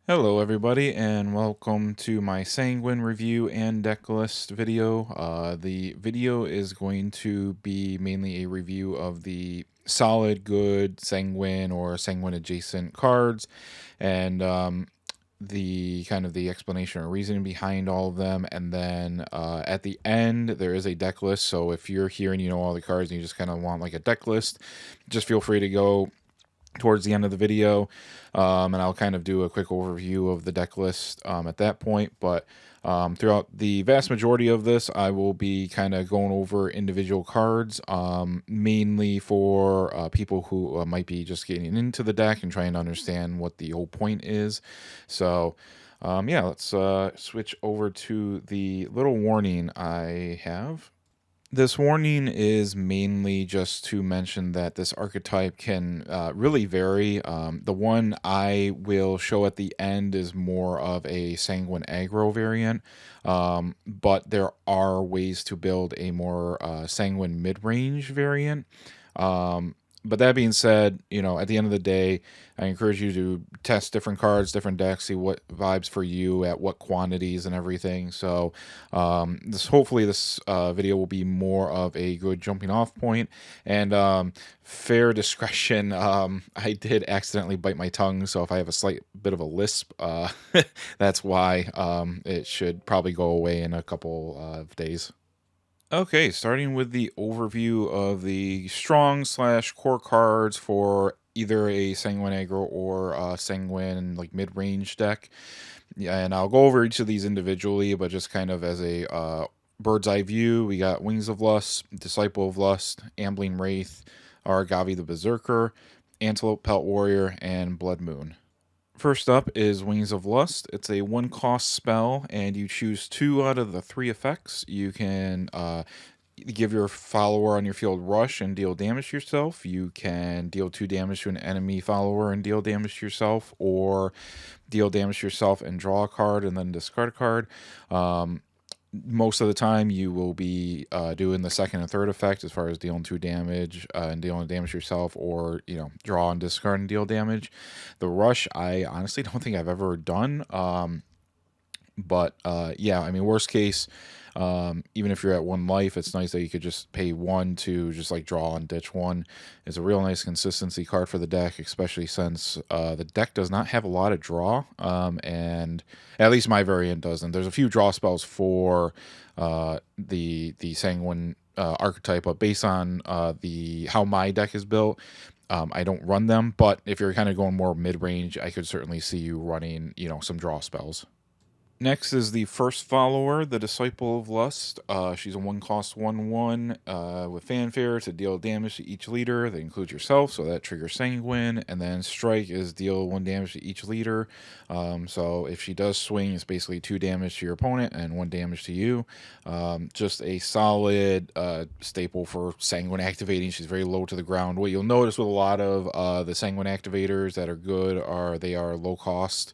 Hello everybody and welcome to my Sanguine review and deck list video. The video is going to be mainly a review of the solid, good Sanguine or Sanguine adjacent cards and the kind of the explanation or reasoning behind all of them. And then at the end, there is a deck list. So if you're here and you know all the cards and you just kind of want like a deck list, just feel free to go towards the end of the video, and I'll kind of do a quick overview of the deck list at that point. But throughout the vast majority of this, I will be kind of going over individual cards, mainly for people who might be just getting into the deck and trying to understand what the whole point is. So yeah, let's switch over to the little warning I have. This warning is mainly just to mention that this archetype can really vary. The one I will show at the end is more of a Sanguine aggro variant, but there are ways to build a more Sanguine mid-range variant. But that being said, at the end of the day, I encourage you to test different cards, different decks, see what vibes for you at what quantities and everything. So hopefully this video will be more of a good jumping off point and fair discretion. I did accidentally bite my tongue, so if I have a slight bit of a lisp, that's why. It should probably go away in a couple of days. Okay, starting with the overview of the strong/core cards for either a Sanguine aggro or a Sanguine like mid-range deck. Yeah, and I'll go over each of these individually, but just kind of as a bird's eye view, we got Wings of Lust, Disciple of Lust, Ambling Wraith, Aragavi the Berserker, Antelope Pelt Warrior, and Blood Moon. First up is Wings of Lust. It's a one-cost spell, and you choose 2 out of the 3 effects. You can give your follower on your field rush and deal damage to yourself. You can deal 2 damage to an enemy follower and deal damage to yourself, or deal damage to yourself and draw a card and then discard a card. Most of the time you will be doing the second and third effect as far as dealing 2 damage and dealing damage yourself, or draw and discard and deal damage. The rush I honestly don't think I've ever done, but yeah, I mean, worst case, even if you're at 1 life, it's nice that you could just pay 1 to just like draw and ditch 1. It's a real nice consistency card for the deck, especially since the deck does not have a lot of draw, and at least my variant doesn't. There's a few draw spells for the Sanguine archetype, but based on the how my deck is built, I don't run them. But if you're kind of going more mid-range, I could certainly see you running some draw spells. Next is the first follower, the Disciple of Lust. She's a 1-cost 1/1 with fanfare to deal damage to each leader. That includes yourself, so that triggers Sanguine. And then Strike is deal 1 damage to each leader. So if she does swing, it's basically 2 damage to your opponent and 1 damage to you. Just a solid staple for Sanguine activating. She's very low to the ground. What you'll notice with a lot of the Sanguine activators that are good are they are low cost.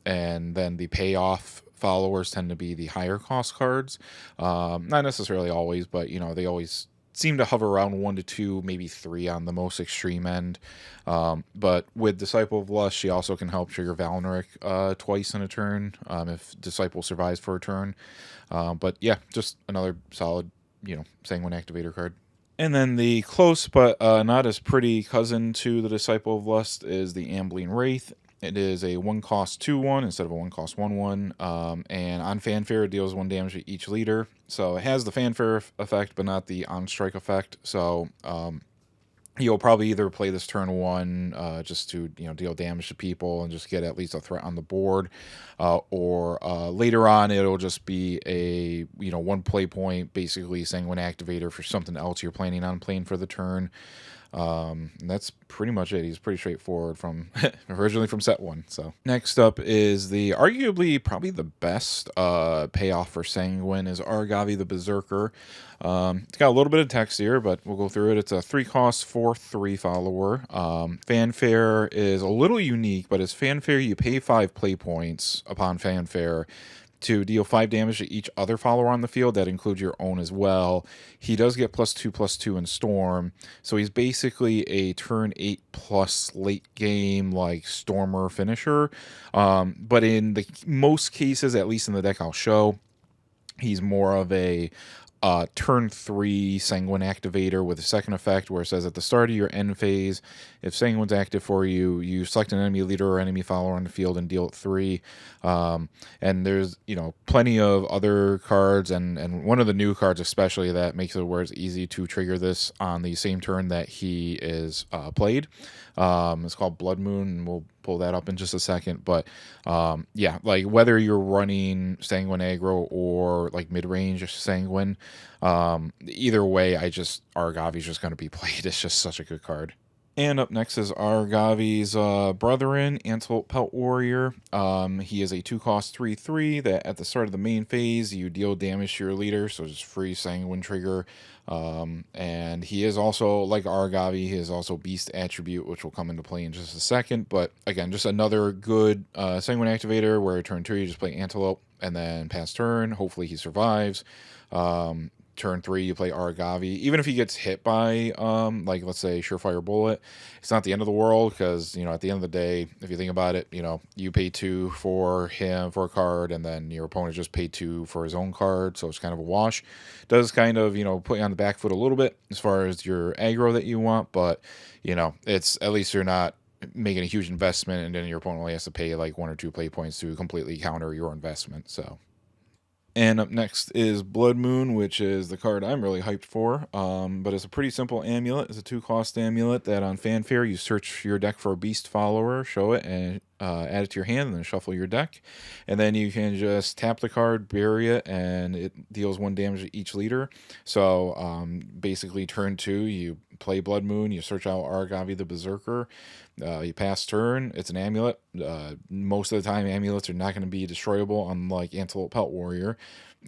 And then the payoff followers tend to be the higher cost cards. Not necessarily always, but they always seem to hover around 1 to 2, maybe 3 on the most extreme end. But with Disciple of Lust, she also can help trigger Valneric twice in a turn if Disciple survives for a turn. But yeah, just another solid, Sanguine activator card. And then the close but not as pretty cousin to the Disciple of Lust is the Ambling Wraith. It is a 1-cost 2/1 instead of a 1-cost 1/1, and on fanfare it deals 1 damage to each leader. So it has the fanfare effect, but not the on-strike effect. So you'll probably either play this turn 1 just to deal damage to people and just get at least a threat on the board, or later on it'll just be a 1 play point, basically Sanguine activator for something else you're planning on playing for the turn. And that's pretty much it. He's pretty straightforward from originally from set 1. So next up is the arguably probably the best payoff for Sanguine is Aragavi the Berserker. It's got a little bit of text here, but we'll go through it. It's a 3-cost 4/3 follower. Fanfare is a little unique, but as fanfare you pay 5 play points upon fanfare to deal 5 damage to each other follower on the field. That includes your own as well. He does get +2/+2 in Storm, so he's basically a turn 8 plus late game like Stormer finisher. But in the most cases, at least in the deck I'll show, he's more of a turn 3 Sanguine activator with a second effect where it says at the start of your end phase, if Sanguine's active for you, you select an enemy leader or enemy follower on the field and deal it 3. And there's, plenty of other cards, and one of the new cards especially that makes it where it's easy to trigger this on the same turn that he is played. It's called Blood Moon, and we'll pull that up in just a second. But yeah, like whether you're running Sanguine aggro or like mid-range Sanguine, either way, Argavi's just going to be played. It's just such a good card. And up next is Argavi's brethren, Antelope Pelt Warrior. He is a 2-cost 3/3 that at the start of the main phase, you deal damage to your leader, so just free Sanguine trigger. And he is also, like Argavi, he is also Beast Attribute, which will come into play in just a second. But again, just another good Sanguine activator where turn 2 you just play Antelope, and then pass turn, hopefully he survives. Turn 3 you play Argavi. Even if he gets hit by like let's say Surefire Bullet, it's not the end of the world, because at the end of the day, if you think about it, you pay 2 for him for a card, and then your opponent just paid 2 for his own card, so it's kind of a wash. Does kind of put you on the back foot a little bit as far as your aggro that you want, but it's at least you're not making a huge investment, and then your opponent only has to pay like 1 or 2 play points to completely counter your investment. So. And up next is Blood Moon, which is the card I'm really hyped for. But it's a pretty simple amulet. It's a 2-cost amulet that on Fanfare you search your deck for a beast follower, show it, and add it to your hand, and then shuffle your deck. And then you can just tap the card, bury it, and it deals 1 damage to each leader. So basically turn 2, you play Blood Moon, you search out Argavi the Berserker, you pass turn, it's an amulet. Most of the time amulets are not going to be destroyable, unlike Antelope Pelt Warrior.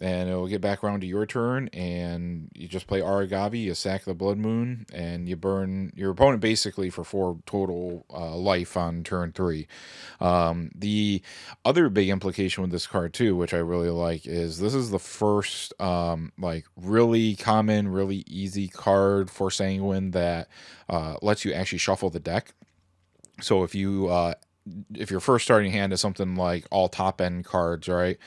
And it'll get back around to your turn, and you just play Argavi, you sack the Blood Moon, and you burn your opponent basically for 4 total life on turn 3. The other big implication with this card too, which I really like, is this is the first like really common, really easy card for Sanguine that lets you actually shuffle the deck. So if your first starting hand is something like all top end cards, right,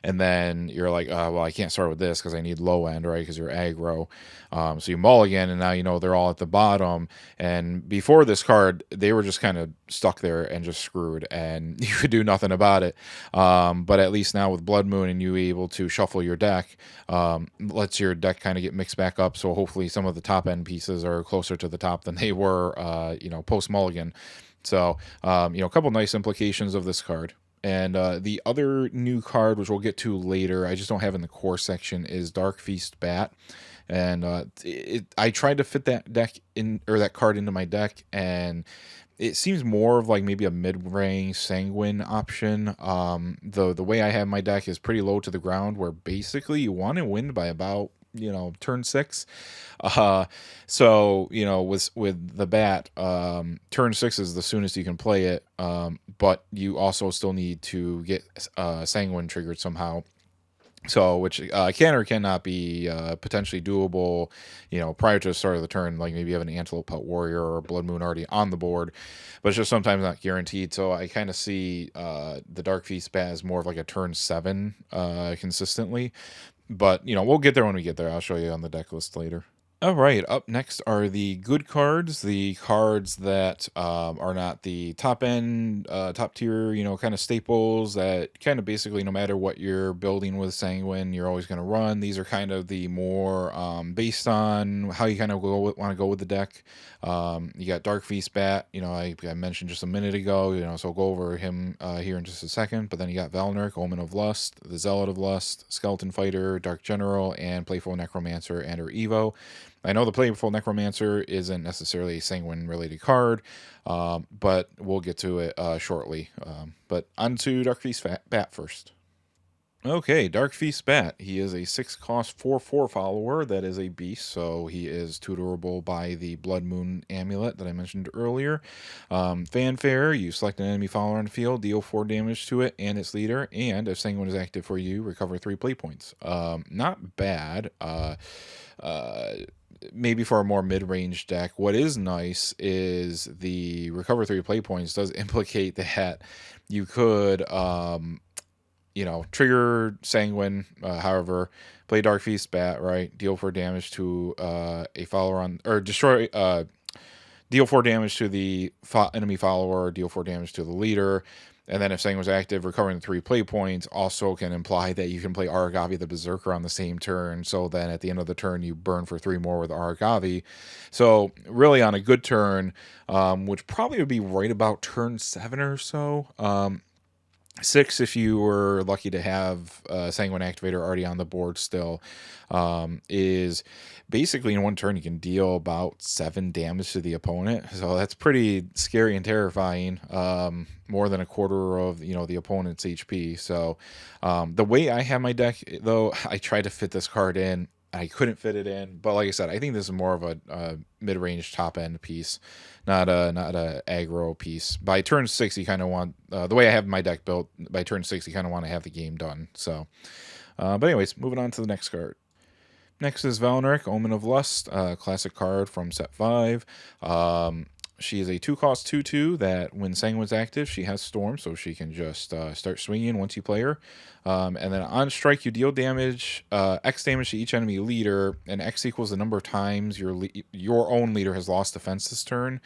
and then you're like, well, I can't start with this because I need low end, right, because you're aggro, so you mulligan, and now they're all at the bottom. And before this card, they were just kind of stuck there and just screwed, and you could do nothing about it. But at least now with Blood Moon and you able to shuffle your deck, lets your deck kind of get mixed back up. So hopefully some of the top end pieces are closer to the top than they were, post mulligan. So, a couple nice implications of this card. And the other new card, which we'll get to later, I just don't have in the core section, is Dark Feast Bat. And I tried to fit that card into my deck, and it seems more of like maybe a mid-range Sanguine option. The way I have my deck is pretty low to the ground, where basically you want to win by about turn 6. So with the bat, turn 6 is the soonest you can play it, but you also still need to get Sanguine triggered somehow. So, which can or cannot be potentially doable, prior to the start of the turn. Like maybe you have an Antelope Pelt Warrior or a Blood Moon already on the board, but it's just sometimes not guaranteed. So I kind of see the Dark Feast Bat as more of like a turn 7 consistently. But, we'll get there when we get there. I'll show you on the deck list later. All right, up next are the good cards, the cards that are not the top end, top tier, kind of staples that kind of basically no matter what you're building with Sanguine, you're always going to run. These are kind of the more based on how you kind of want to go with the deck. You got Dark Feast Bat, I mentioned just a minute ago, so I'll go over him here in just a second. But then you got Valnark, Omen of Lust, the Zealot of Lust, Skeleton Fighter, Dark General, and Playful Necromancer and or Evo. I know the Playful Necromancer isn't necessarily a Sanguine-related card, but we'll get to it shortly. But on to Dark Feast Bat first. Okay, Dark Feast Bat. He is a 6 cost 4/4 follower that is a beast, so he is tutorable by the Blood Moon amulet that I mentioned earlier. Fanfare, you select an enemy follower on the field, deal 4 damage to it and its leader, and if Sanguine is active for you, recover 3 play points. Not bad. Uh, Maybe for a more mid-range deck. What is nice is the recover 3 play points does implicate that you could trigger Sanguine, however, play Dark Feast Bat, right? Deal 4 damage to a follower on, or destroy, deal 4 damage to the enemy follower, deal 4 damage to the leader. And then if Sanguine's active, recovering the 3 play points also can imply that you can play Aragavi the Berserker on the same turn. So then at the end of the turn, you burn for 3 more with Aragavi. So really on a good turn, which probably would be right about turn 7 or so. 6 if you were lucky to have Sanguine Activator already on the board still, is basically in one turn you can deal about 7 damage to the opponent. So that's pretty scary and terrifying, more than a quarter of the opponent's HP. So the way I have my deck, though, I tried to fit this card in. I couldn't fit it in, but like I said, I think this is more of a mid-range top-end piece, not a aggro piece. By turn 6, you kind of want, the way I have my deck built, by turn 6, you kind of want to have the game done. So, but anyways, moving on to the next card. Next is Valneric, Omen of Lust, classic card from set 5. She is a 2 cost 2/2 that when Sanguine's active, she has Storm, so she can just start swinging once you play her. And then on strike, you deal damage, X damage to each enemy leader, and X equals the number of times your own leader has lost defense this turn.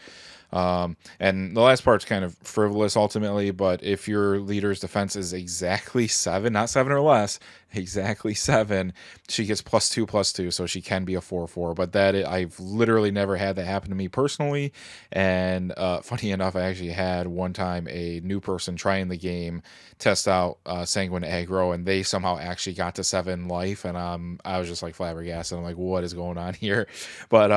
And the last part's kind of frivolous ultimately, but if your leader's defense is exactly 7, not 7 or less, exactly 7, she gets +2/+2, so she can be a 4/4. But I've literally never had that happen to me personally. And funny enough, I actually had one time a new person trying the game test out Sanguine aggro, and they somehow actually got to 7 life, and I was just like flabbergasted. I'm like, what is going on here? But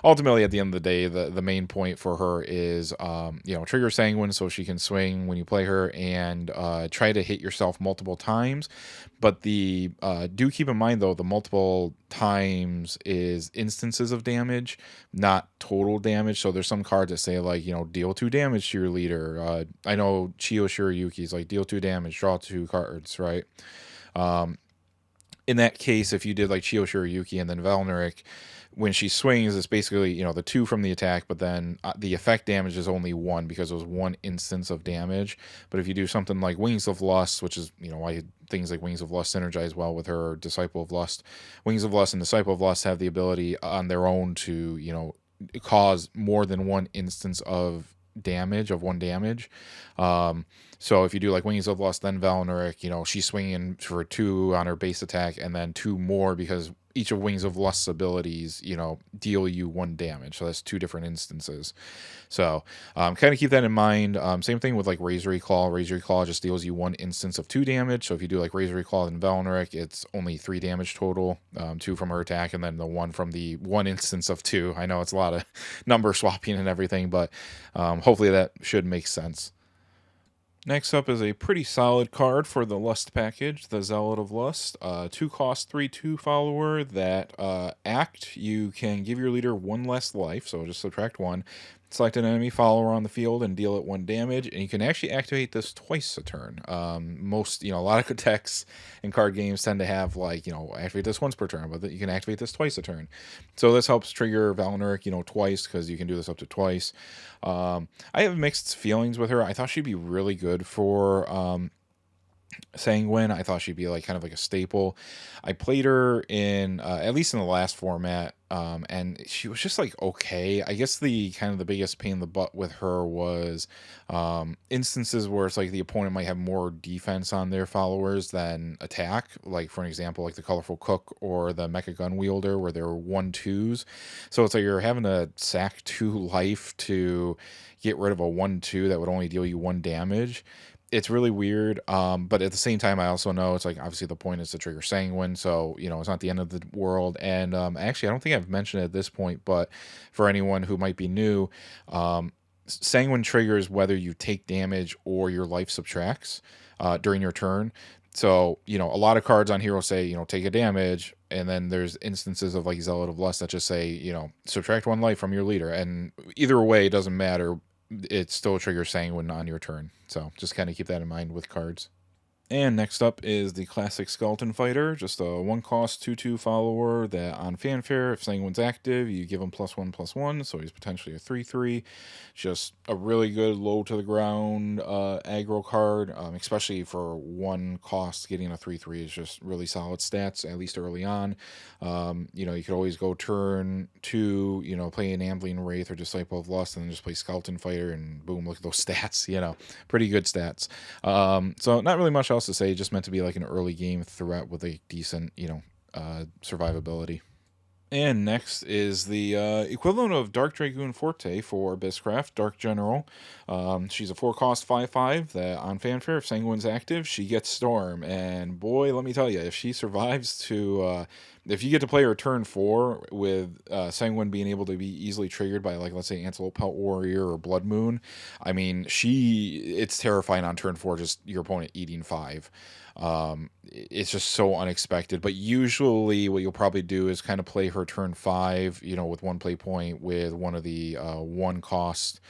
ultimately, at the end of the day, the main point for her is trigger Sanguine so she can swing when you play her, and try to hit yourself multiple times. But do keep in mind though, the multiple times is instances of damage, not total damage. So there's some cards that say like, deal 2 damage to your leader. I know Chiyo Shirayuki's like deal 2 damage, draw 2 cards, right? In that case, if you did like Chiyo Shirayuki and then Valneric, when she swings, it's basically, the 2 from the attack, but then the effect damage is only 1 because it was 1 instance of damage. But if you do something like Wings of Lust, which is, why things like Wings of Lust synergize well with her, Disciple of Lust. Wings of Lust and Disciple of Lust have the ability on their own to, cause more than 1 instance of damage, of 1 damage. So if you do like Wings of Lust, then Valneric, she's swinging for 2 on her base attack, and then 2 more because each of Wings of Lust's abilities, deal you 1 damage. So that's 2 different instances. So kind of keep that in mind. Same thing with like Razory Claw. Razory Claw just deals you 1 instance of 2 damage. So if you do like Razory Claw and Valneric, it's only 3 damage total, 2 from her attack, and then the 1 from the 1 instance of 2. I know it's a lot of number swapping and everything, but hopefully that should make sense. Next up is a pretty solid card for the Lust package, the Zealot of Lust. 2 cost 3/2 follower that act, you can give your leader 1 less life, so just subtract 1. Select an enemy follower on the field and deal it 1 damage, and you can actually activate this twice a turn. A lot of good decks and card games tend to have like, activate this once per turn, but you can activate this twice a turn. So this helps trigger Valneric, twice, because you can do this up to twice. I have mixed feelings with her. I thought she'd be really good for Sanguine. I thought she'd be like kind of like a staple. I played her in at least in the last format, and she was just like okay. I guess the biggest pain in the butt with her was instances where it's like the opponent might have more defense on their followers than attack. Like for an example, like the Colorful Cook or the Mecha Gun Wielder, where they're 1/2s. So it's like you're having to sack 2 life to get rid of a 1/2 that would only deal you 1 damage. It's really weird, but at the same time, I also know it's like obviously the point is to trigger Sanguine, so it's not the end of the world. And actually, I don't think I've mentioned it at this point, but for anyone who might be new, Sanguine triggers whether you take damage or your life subtracts during your turn. So, a lot of cards on here will say, take a damage, and then there's instances of like Zealot of Lust that just say, subtract 1 life from your leader. And either way, it doesn't matter. It still triggers Sanguine on your turn. So just kind of keep that in mind with cards. And next up is the classic Skeleton Fighter, just a 1-cost 2/2 follower that on Fanfare, if Sanguine's active, you give him +1/+1, so he's potentially a 3/3. Just a really good low to the ground aggro card, especially for 1 cost. Getting a 3/3 is just really solid stats, at least early on. You could always go turn 2, play an Ambling Wraith or Disciple of Lust, and then just play Skeleton Fighter, and boom, look at those stats, pretty good stats. So not really much else to say, just meant to be like an early game threat with a decent, survivability. And next is the equivalent of Dark Dragoon Forte for Biscraft, Dark General. She's a 4-cost 5/5 that on Fanfare, if Sanguine's active, she gets Storm. And boy, let me tell you, if she survives to, if you get to play her turn 4 with Sanguine being able to be easily triggered by, like, let's say Antelope Pelt Warrior or Blood Moon, I mean, it's terrifying on turn 4, just your opponent eating 5. It's just so unexpected, but usually what you'll probably do is kind of play her turn 5, with 1 play point with one of the 1-cost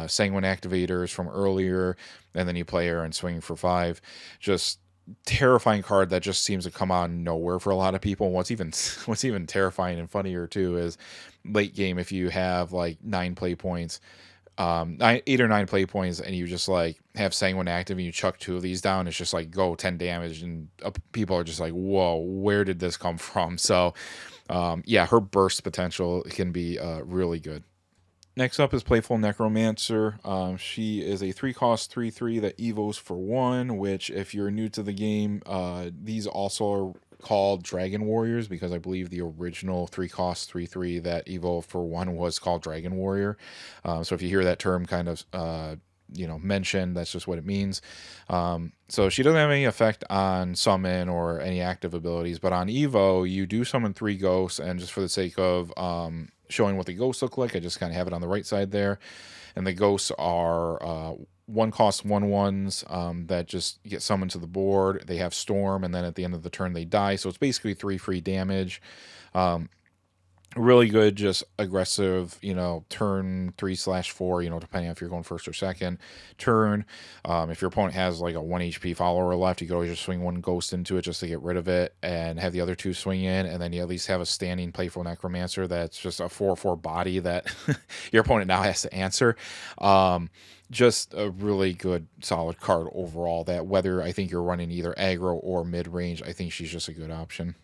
Sanguine activators from earlier, and then you play her and swing for 5. Just terrifying card that just seems to come out of nowhere for a lot of people. And what's even terrifying and funnier too is late game, if you have like 9 play points, 8 or 9 play points, and you just like have Sanguine active and you chuck 2 of these down, it's just like go 10 damage, and people are just like, whoa, where did this come from? So yeah, her burst potential can be really good. Next up is Playful Necromancer. She is a 3-cost 3/3 that evos for 1, which, if you're new to the game, these also are called Dragon Warriors, because I believe the original 3-cost 3/3 that evo for 1 was called Dragon Warrior. So if you hear that term kind of mentioned, that's just what it means. So she doesn't have any effect on summon or any active abilities, but on evo you do summon 3 ghosts, and just for the sake of showing what the ghosts look like, I just kind of have it on the right side there. And the ghosts are 1-cost 1/1s that just get summoned to the board. They have Storm, and then at the end of the turn they die, so it's basically 3 free damage. Really good, just aggressive, turn 3/4, depending on if you're going first or second turn. If your opponent has like a 1 HP follower left, you could always just swing 1 ghost into it just to get rid of it, and have the other 2 swing in, and then you at least have a standing Playful Necromancer that's just a 4/4 body that your opponent now has to answer. Just a really good, solid card overall, that whether I think you're running either aggro or mid-range, I think she's just a good option.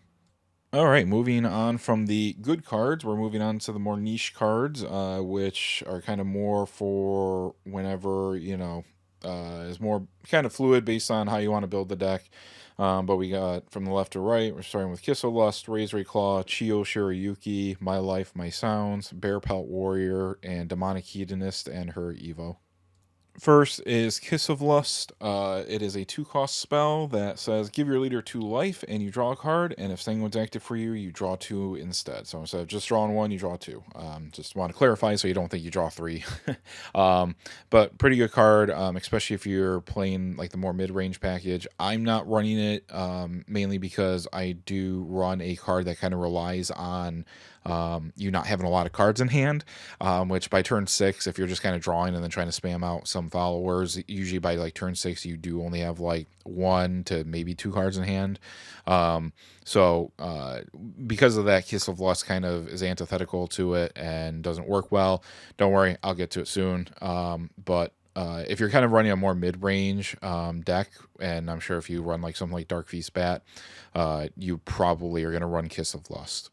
All right, moving on from the good cards, we're moving on to the more niche cards, which are kind of more for whenever, is more kind of fluid based on how you want to build the deck. But we got from the left to right, we're starting with Kiss of Lust, Razor Claw, Chio Shirayuki, My Life, My Sounds, Bear Pelt Warrior, and Demonic Hedonist and her Evo. First is Kiss of Lust. It is a 2-cost spell that says give your leader 2 life and you draw a card, and if Sanguine's active for you, you draw 2 instead. So instead of just drawing 1, you draw 2. Just want to clarify so you don't think you draw 3. But pretty good card, especially if you're playing like the more mid-range package. I'm not running it mainly because I do run a card that kind of relies on you not having a lot of cards in hand, which by turn 6, if you're just kind of drawing and then trying to spam out some followers, usually by like turn 6 you do only have like 1 to maybe 2 cards in hand. So because of that, Kiss of Lust kind of is antithetical to it and doesn't work well. Don't worry, I'll get to it soon. But if you're kind of running a more mid-range deck, and I'm sure if you run like something like Dark Feast Bat, you probably are going to run Kiss of Lust.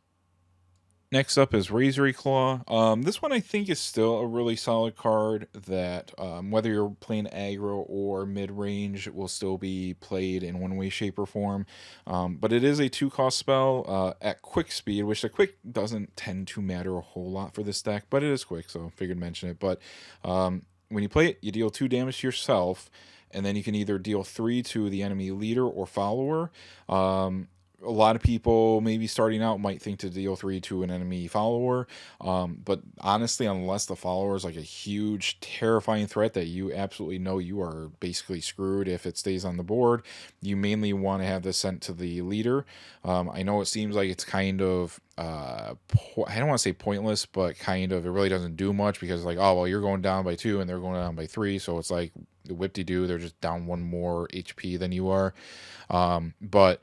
Next up is Razor Claw. This one I think is still a really solid card that whether you're playing aggro or mid-range will still be played in one way, shape, or form. But it is a 2-cost spell at quick speed, which the quick doesn't tend to matter a whole lot for this deck, but it is quick, so I figured to mention it. But when you play it, you deal 2 damage to yourself, and then you can either deal 3 to the enemy leader or follower. a lot of people maybe starting out might think to deal 3 to an enemy follower, but honestly, unless the follower is like a huge terrifying threat that you absolutely know you are basically screwed if it stays on the board, you mainly want to have this sent to the leader. I know it seems like it's kind of I don't want to say pointless, but kind of, it really doesn't do much because like, oh well, you're going down by 2 and they're going down by 3, so it's like whip-de-doo, they're just down 1 more HP than you are. But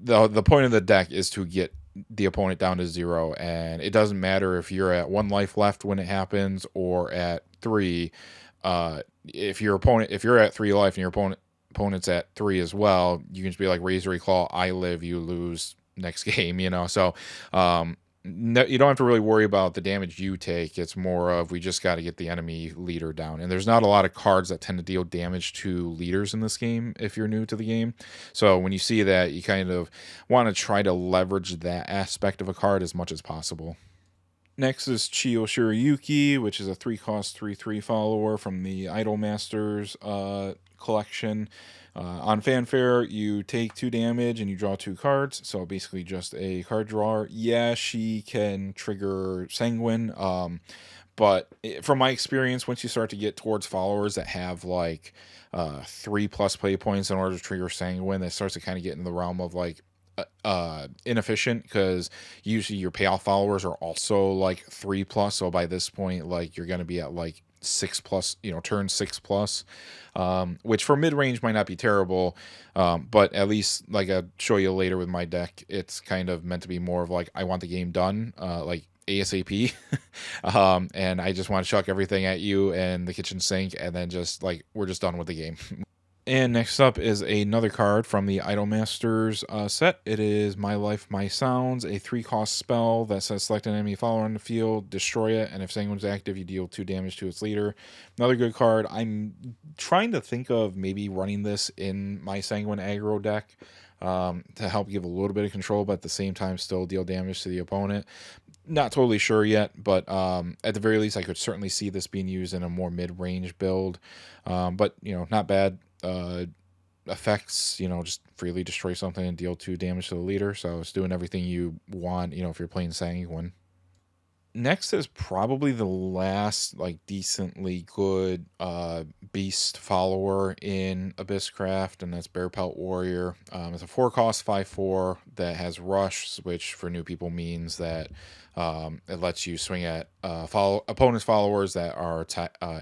the point of the deck is to get the opponent down to 0, and it doesn't matter if you're at 1 life left when it happens or at 3. If you're at 3 life and your opponent's at 3 as well, you can just be like razor claw, I live, you lose, next game, so no, you don't have to really worry about the damage you take. It's more of, we just got to get the enemy leader down, and there's not a lot of cards that tend to deal damage to leaders in this game if you're new to the game. So when you see that, you kind of want to try to leverage that aspect of a card as much as possible. Next is Chiyo Shirayuki, which is a 3-cost 3/3 follower from the Idol Masters collection. On Fanfare, you take 2 damage and you draw 2 cards, so basically just a card drawer. Yeah, she can trigger Sanguine, but from my experience, once you start to get towards followers that have like 3+ play points in order to trigger Sanguine, that starts to kind of get in the realm of like inefficient, because usually your payoff followers are also like 3+, so by this point, like, you're going to be at like 6+, turn 6+, which for mid-range might not be terrible, but at least, like I'll show you later with my deck, it's kind of meant to be more of like, I want the game done like ASAP. And I just want to chuck everything at you and the kitchen sink, and then just like, we're just done with the game. And next up is another card from the Idolmasters set. It is My Life, My Sounds, a 3-cost spell that says select an enemy follower on the field, destroy it, and if Sanguine's active, you deal 2 damage to its leader. Another good card. I'm trying to think of maybe running this in my Sanguine aggro deck to help give a little bit of control, but at the same time still deal damage to the opponent. Not totally sure yet, but at the very least, I could certainly see this being used in a more mid-range build. But, not bad. Effects, just freely destroy something and deal 2 damage to the leader, so it's doing everything you want, if you're playing Sanguine. Next is probably the last like decently good beast follower in Abysscraft, and that's Bearpelt Warrior. It's a 4-cost 5/4 that has rush, which for new people means that it lets you swing at opponent's followers that are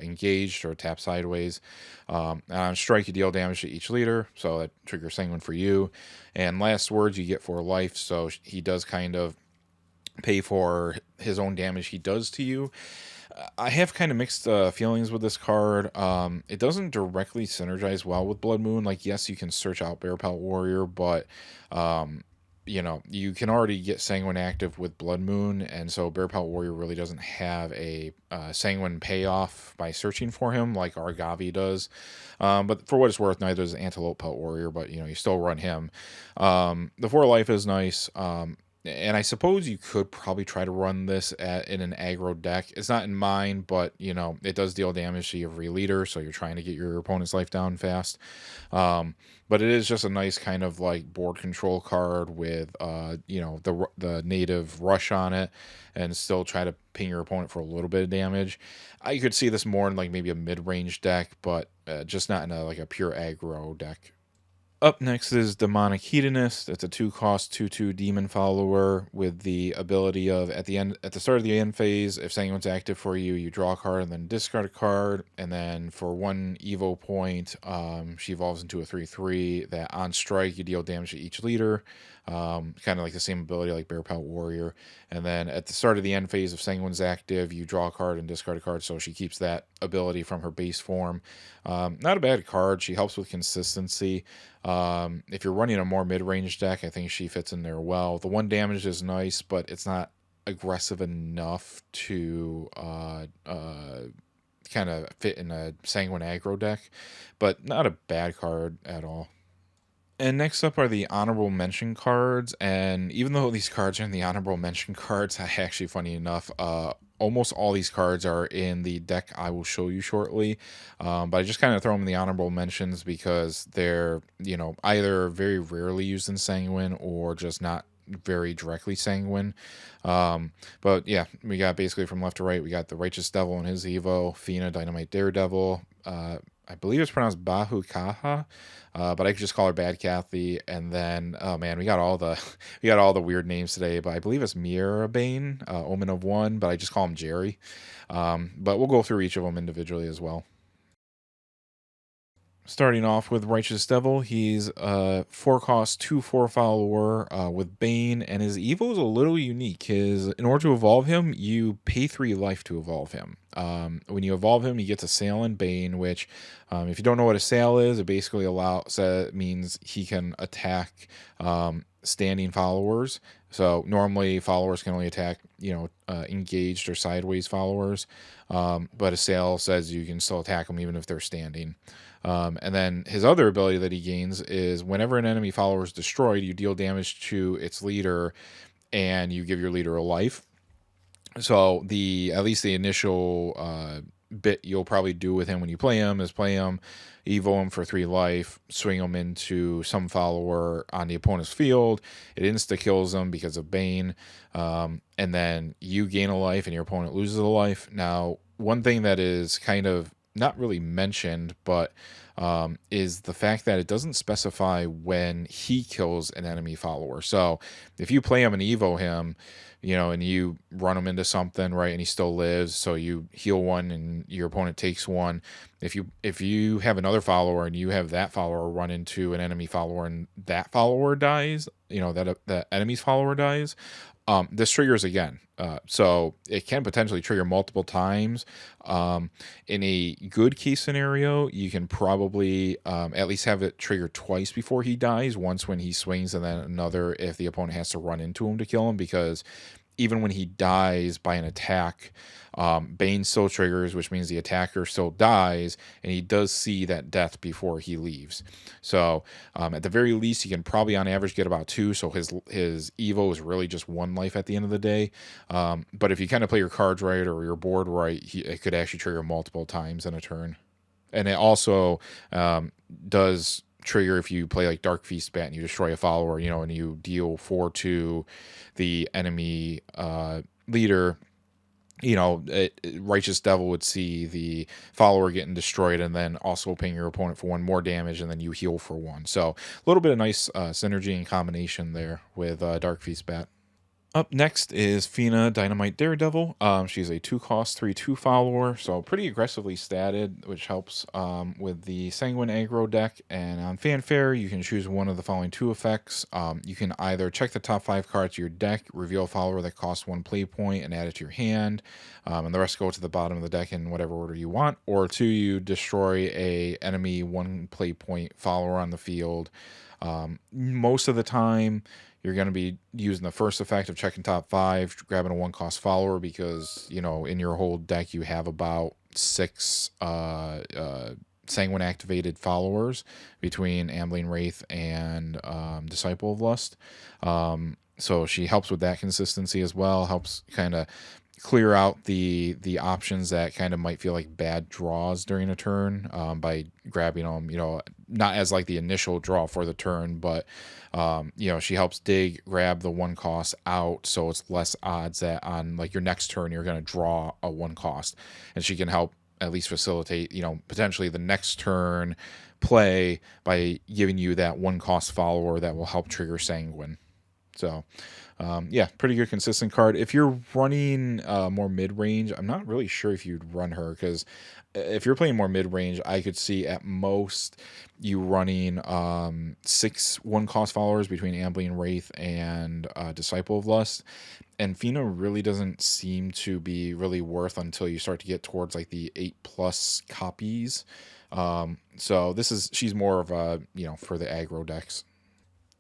engaged or tap sideways. And on strike, you deal damage to each leader, so that triggers Sanguine for you. And last words, you get 4 life, so he does kind of pay for his own damage he does to you. I have kind of mixed feelings with this card. It doesn't directly synergize well with Blood Moon. Like, yes, you can search out Bearpelt Warrior, but you can already get Sanguine active with Blood Moon, and so Bearpelt Warrior really doesn't have a Sanguine payoff by searching for him like Argavi does. But for what it's worth, neither does Antelope Pelt Warrior, but you still run him. The 4 life is nice. And I suppose you could probably try to run this in an aggro deck. It's not in mine, but, it does deal damage to every leader, so you're trying to get your opponent's life down fast. But it is just a nice kind of like board control card with, the native rush on it, and still try to ping your opponent for a little bit of damage. I could see this more in like maybe a mid-range deck, but just not in a pure aggro deck. Up next is Demonic Hedonist. It's a 2-cost 2/2 demon follower with the ability of at the start of the end phase, if Sanguine's active for you, you draw a card and then discard a card, and then for 1 evo point, she evolves into a 3/3 that on strike you deal damage to each leader. Kind of like the same ability like Bearpelt Warrior. And then at the start of the end phase, if Sanguine's active, you draw a card and discard a card, so she keeps that ability from her base form. Not a bad card. She helps with consistency. If you're running a more mid-range deck, I think she fits in there well. The 1 damage is nice, but it's not aggressive enough to kind of fit in a Sanguine aggro deck, but not a bad card at all. And next up are the honorable mention cards. And even though these cards are in the honorable mention cards, actually, funny enough, almost all these cards are in the deck I will show you shortly. But I just kind of throw them in the honorable mentions because they're, either very rarely used in Sanguine or just not very directly Sanguine. But yeah, we got basically from left to right, we got the Righteous Devil and his Evo, Fina, Dynamite Daredevil, I believe it's pronounced Bahu Kaha, but I could just call her Bad Kathy. And then, oh man, we got all the we got all the weird names today. But I believe it's Mirabane, Omen of One, but I just call him Jerry. But we'll go through each of them individually as well. Starting off with Righteous Devil, he's a 4-cost 2/4 follower with Bane, and his evil is a little unique. In order to evolve him, you pay 3 life to evolve him. When you evolve him, he gets Assail and Bane, which, if you don't know what Assail is, it basically means he can attack standing followers. So normally followers can only attack, engaged or sideways followers, but Assail says you can still attack them even if they're standing. And then his other ability that he gains is whenever an enemy follower is destroyed, you deal damage to its leader and you give your leader a life. So at least the initial bit you'll probably do with him when you play him is play him, evo him for 3 life, swing him into some follower on the opponent's field. It insta kills them because of Bane, and then you gain a life and your opponent loses a life. Now, one thing that is kind of not really mentioned, but is the fact that it doesn't specify when he kills an enemy follower. So if you play him and evo him, and you run him into something, right, and he still lives, so you heal one and your opponent takes one. If you have another follower and you have that follower run into an enemy follower and that follower dies, that enemy's follower dies, this triggers again. So it can potentially trigger multiple times. In a good case scenario, you can probably at least have it trigger twice before he dies, once when he swings and then another if the opponent has to run into him to kill him, because even when he dies by an attack, Bane still triggers, which means the attacker still dies, and he does see that death before he leaves. So at the very least, he can probably on average get about 2, so his evo is really just 1 life at the end of the day. But if you kind of play your cards right or your board right, it could actually trigger multiple times in a turn. And it also does trigger if you play like Dark Feast Bat and you destroy a follower, and you deal 4 to the enemy leader. Righteous Devil would see the follower getting destroyed and then also paying your opponent for 1 more damage, and then you heal for 1. So a little bit of nice synergy and combination there with Dark Feast Bat. Up next is Fina, Dynamite Daredevil. She's a 2-cost 3/2 follower, so pretty aggressively statted, which helps with the Sanguine aggro deck. And on Fanfare, you can choose one of the following 2 effects. You can either check the top 5 cards of your deck, reveal a follower that costs 1 play point, and add it to your hand, and the rest go to the bottom of the deck in whatever order you want. Or 2, you destroy a enemy 1 play point follower on the field. Most of the time, you're going to be using the first effect of checking top 5, grabbing a 1-cost follower, because, in your whole deck you have about 6 Sanguine activated followers between Ambling Wraith and Disciple of Lust. So she helps with that consistency as well, helps kind of clear out the options that kind of might feel like bad draws during a turn, by grabbing them, not as like the initial draw for the turn, but she helps grab the 1 cost out, so it's less odds that on like your next turn you're going to draw a 1 cost, and she can help at least facilitate potentially the next turn play by giving you that 1 cost follower that will help trigger Sanguine. So pretty good consistent card. If you're running more mid-range, I'm not really sure if you'd run her, because if you're playing more mid-range, I could see at most you running 6 1-cost followers between Ambling Wraith and Disciple of Lust. And Fina really doesn't seem to be really worth until you start to get towards like the 8+ copies. So she's more of a, for the aggro decks.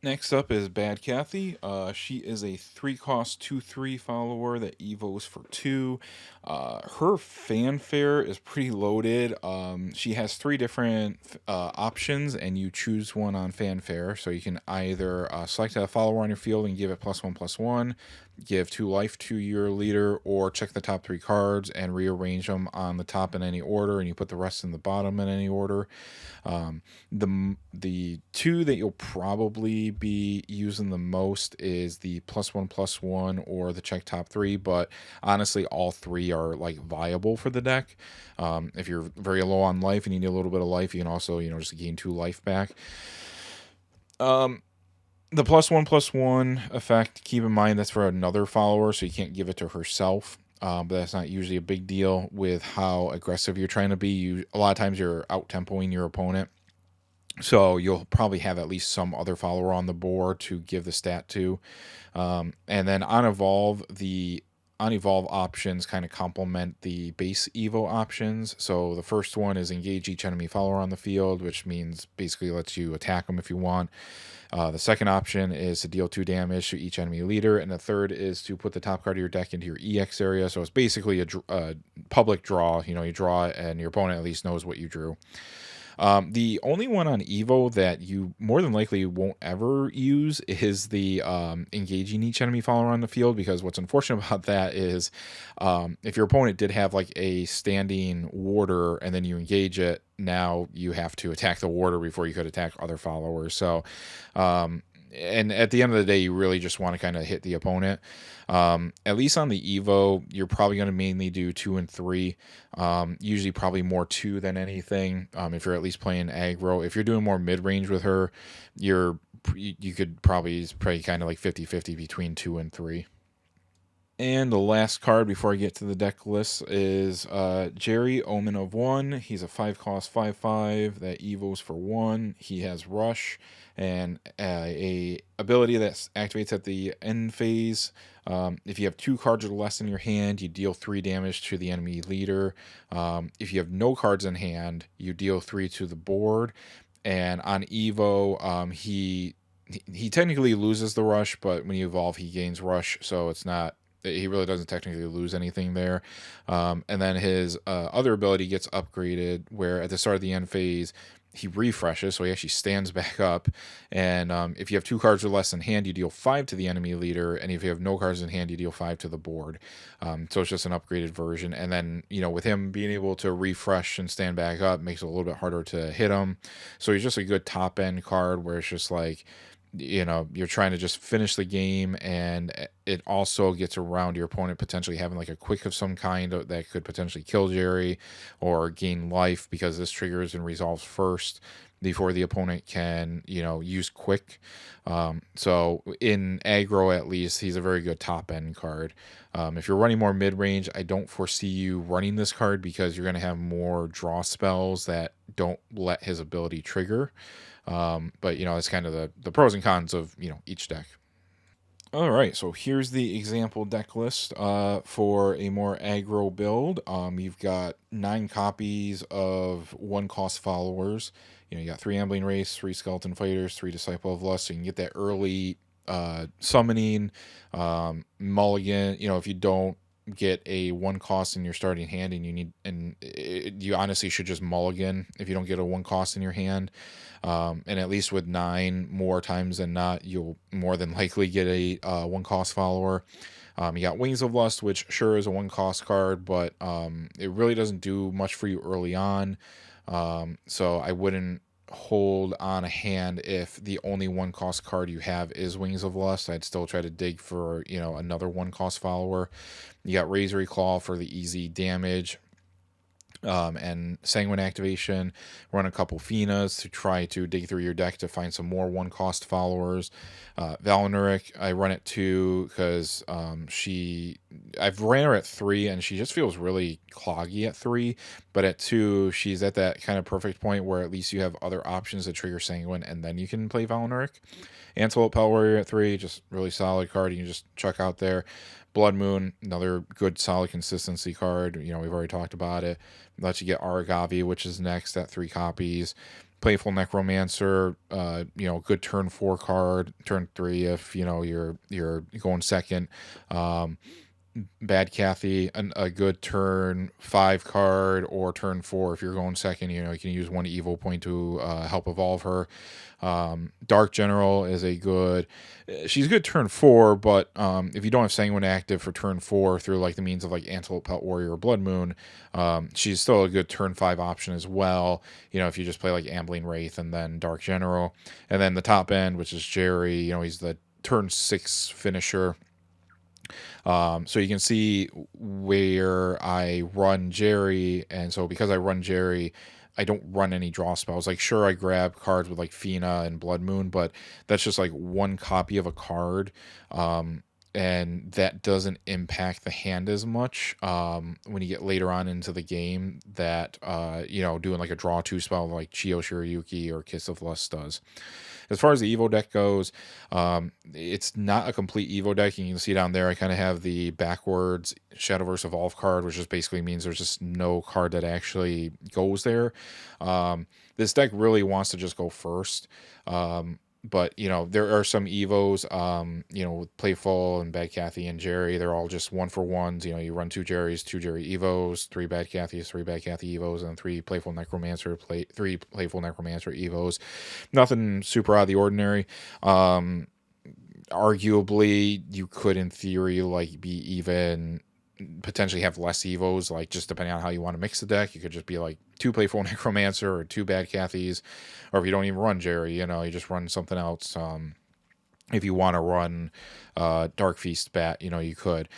Next up is Bad Kathy. She is a 3-cost 2/3 follower that evos for 2. Her fanfare is pretty loaded. She has 3 different options, and you choose one on fanfare. So you can either select a follower on your field and give it +1/+1, give 2 life to your leader, or check the top 3 cards and rearrange them on the top in any order, and you put the rest in the bottom in any order. The 2 that you'll probably be using the most is the +1/+1 or the check top 3, but honestly, all 3 are like viable for the deck. If you're very low on life and you need a little bit of life, you can also just gain 2 life back. The +1/+1 effect, keep in mind that's for another follower, so you can't give it to herself. But that's not usually a big deal with how aggressive you're trying to be. A lot of times you're out tempoing your opponent, so you'll probably have at least some other follower on the board to give the stat to. And then on evolve, the on evolve options kind of complement the base evo options. So the first one is engage each enemy follower on the field, which means basically lets you attack them if you want. The second option is to deal 2 damage to each enemy leader, and the third is to put the top card of your deck into your EX area. So it's basically a public draw. You draw it, and your opponent at least knows what you drew. The only one on Evo that you more than likely won't ever use is the engaging each enemy follower on the field, because what's unfortunate about that is if your opponent did have like a standing warder and then you engage it, now you have to attack the warder before you could attack other followers. So and at the end of the day, you really just want to kind of hit the opponent. At least on the Evo, you're probably going to mainly do 2 and 3. Usually probably more 2 than anything. If you're at least playing aggro. If you're doing more mid-range with her, you could probably kind of like 50-50 between 2 and 3. And the last card before I get to the deck list is Jerry, Omen of 1. He's a 5-cost 5/5 that evos for 1. He has Rush and a ability that activates at the end phase. If you have 2 cards or less in your hand, you deal 3 damage to the enemy leader. If you have no cards in hand, you deal 3 to the board. And on Evo, he technically loses the Rush, but when you evolve, he gains Rush, so he really doesn't technically lose anything there. And then his other ability gets upgraded, where at the start of the end phase, he refreshes, so he actually stands back up. And if you have 2 cards or less in hand, you deal 5 to the enemy leader. And if you have no cards in hand, you deal 5 to the board. So it's just an upgraded version. And then, with him being able to refresh and stand back up, makes it a little bit harder to hit him. So he's just a good top end card where it's just like, you're trying to just finish the game, and it also gets around your opponent potentially having like a quick of some kind that could potentially kill Jerry or gain life, because this triggers and resolves first before the opponent can use quick. So in aggro, at least, he's a very good top end card. If you're running more mid-range, I don't foresee you running this card, because you're going to have more draw spells that don't let his ability trigger. But it's kind of the pros and cons of each deck. All right, so here's the example deck list for a more aggro build. You've got 9 copies of 1-cost followers. You got 3 Ambling Race, 3 Skeleton Fighters, 3 Disciple of Lust, so you can get that early summoning mulligan. If you don't get a 1-cost in your starting hand, and you honestly should just mulligan if you don't get a 1-cost in your hand. And at least with 9, more times than not, you'll more than likely get a 1-cost follower. You got Wings of Lust, which sure is a 1-cost card, but it really doesn't do much for you early on. So I wouldn't hold on a hand if the only 1-cost card you have is Wings of Lust. I'd still try to dig for another 1-cost follower. You got Razor Claw for the easy damage. And Sanguine activation. Run a couple Finas to try to dig through your deck to find some more 1-cost followers. Valneric, I run it 2 because I've ran her at 3 and she just feels really cloggy at 3, but at 2 she's at that kind of perfect point where at least you have other options to trigger Sanguine, and then you can play Valneric. Antelope Pell Warrior at 3, just really solid card you can just chuck out there. Blood Moon, another good solid consistency card. We've already talked about it. Lets you get Aragavi, which is next at 3 copies. Playful Necromancer, good turn 4 card, turn 3 if you're going second. Um, Bad Kathy, a good turn 5 card, or turn 4 if you're going second. You can use one Evo point to help evolve her. Dark General is a good. She's good turn 4, but if you don't have Sanguine active for turn 4 through like the means of like Antelope Pelt Warrior or Blood Moon, she's still a good turn 5 option as well. If you just play like Ambling Wraith and then Dark General, and then the top end, which is Jerry. He's the turn 6 finisher. So you can see where I run Jerry, and so because I run Jerry, I don't run any draw spells. Like, sure, I grab cards with like Fina and Blood Moon, but that's just like one copy of a card, and that doesn't impact the hand as much when you get later on into the game. That doing like a draw 2 spell like Chio Shiryuki or Kiss of Lust does. As far as the Evo deck goes, it's not a complete Evo deck. You can see down there, I kind of have the backwards Shadowverse Evolve card, which just basically means there's just no card that actually goes there. This deck really wants to just go first. But there are some Evos, with Playful and Bad Kathy and Jerry. They're all just 1-for-1s. You run 2 Jerrys, 2 Jerry Evos, 3 Bad Kathys, 3 Bad Kathy Evos, and 3 Playful Necromancer, 3 Playful Necromancer Evos. Nothing super out of the ordinary. Arguably, you could in theory like be even potentially have less Evos, like just depending on how you want to mix the deck. You could just be like 2 Playful Necromancer or 2 Bad Kathys, or if you don't even run Jerry, you just run something else. If you want to run Dark Feast Bat, you could.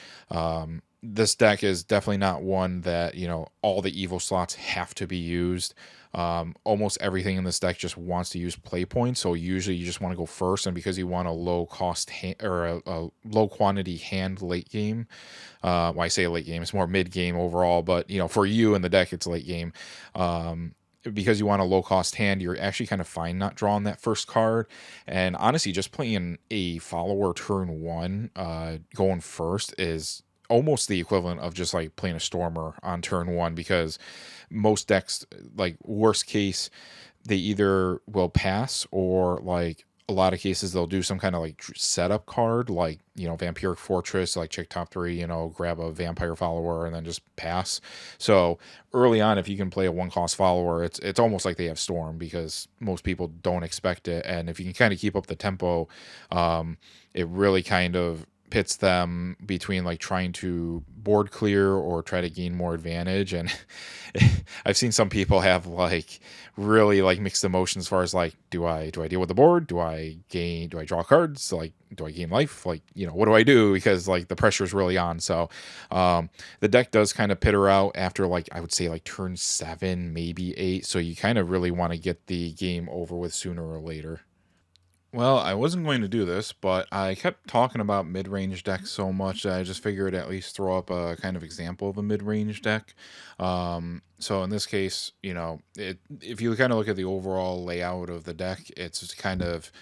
This deck is definitely not one that all the Evo slots have to be used. Almost everything in this deck just wants to use play points, so usually you just want to go first, and because you want a low cost or a low quantity hand late game, I say late game, it's more mid game overall, but for you in the deck it's late game. Because you want a low cost hand, you're actually kind of fine not drawing that first card. And honestly, just playing a follower turn 1 going first is almost the equivalent of just like playing a Stormer on turn 1, because most decks, like worst case, they either will pass, or like a lot of cases they'll do some kind of like setup card, like Vampiric Fortress, like check top 3, grab a vampire follower and then just pass. So early on, if you can play a 1-cost follower, it's almost like they have Storm, because most people don't expect it. And if you can kind of keep up the tempo, it really kind of pits them between like trying to board clear or try to gain more advantage. And I've seen some people have like really like mixed emotions as far as like, do I deal with the board? Do I draw cards? Like, do I gain life? Like, what do I do? Because like the pressure is really on. So the deck does kind of pitter out after like, I would say like turn 7, maybe 8. So you kind of really want to get the game over with sooner or later. Well, I wasn't going to do this, but I kept talking about mid-range decks so much that I just figured at least throw up a kind of example of a mid-range deck. So in this case, if you kind of look at the overall layout of the deck, it's kind of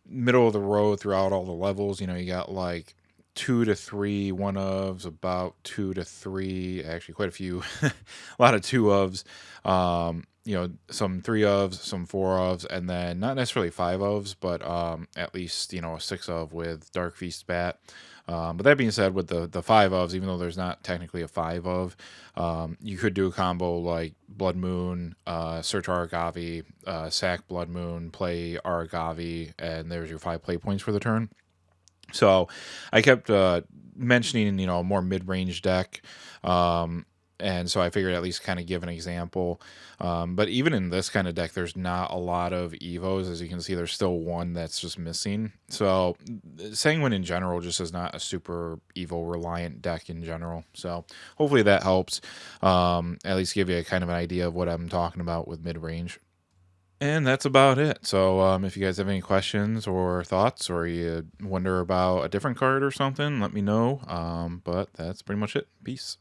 middle of the road throughout all the levels. You got like 2 to 3 1-ofs, about 2 to 3, actually quite a few, a lot of 2-ofs. Some 3-ofs, some 4-ofs, and then not necessarily 5-ofs, but at least a 6-of with Dark Feast Bat. But that being said, with the 5-ofs, even though there's not technically a 5-of, you could do a combo like Blood Moon, search Aragavi, sack Blood Moon, play Aragavi, and there's your 5 play points for the turn. So I kept mentioning a more mid-range deck. And so I figured at least kind of give an example. But even in this kind of deck, there's not a lot of Evos. As you can see, there's still one that's just missing. So Sanguine in general just is not a super Evo reliant deck in general. So hopefully that helps at least give you a kind of an idea of what I'm talking about with mid-range. And that's about it. So if you guys have any questions or thoughts, or you wonder about a different card or something, let me know. But that's pretty much it. Peace.